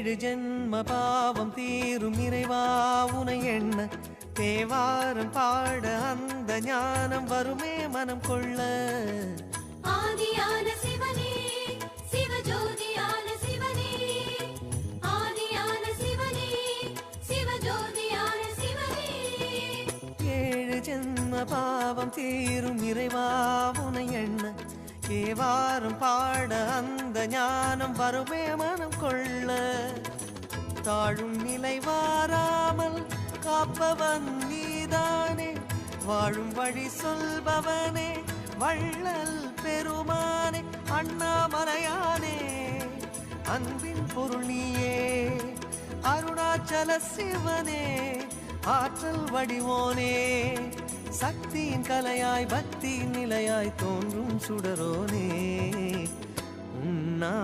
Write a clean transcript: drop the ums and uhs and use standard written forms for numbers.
ஏழு ஜென்ம பாவம் தீரும் இறைவா உனை எண்ண தேவாரம் பாட அந்த ஞானம் வருமே மனம் கொள்ள. ஆதியான சிவனே சிவஜோதியான சிவனே ஆதியான சிவனே சிவஜோதியான சிவனே. ஏழு ஜென்ம பாவம் தீரும் இறைவா உனை எண்ண தேவாரம் பாட அந்த ஞானம் வருமே மனம் கொள்ள. தாழும் நிலை வாராமல் காப்பவன் நீதானே, வாழும் வழி சொல்பவனே வள்ளல் பெருமானே, அண்ணாமலையானே அன்பின் பொருள் நீயே, அருணாச்சல சிவனே ஆற்றல் வடிவோனே, சக்தியின் கலையாய் பக்தியின் நிலையாய் தோன்றும் சுடரோனே. உன்னா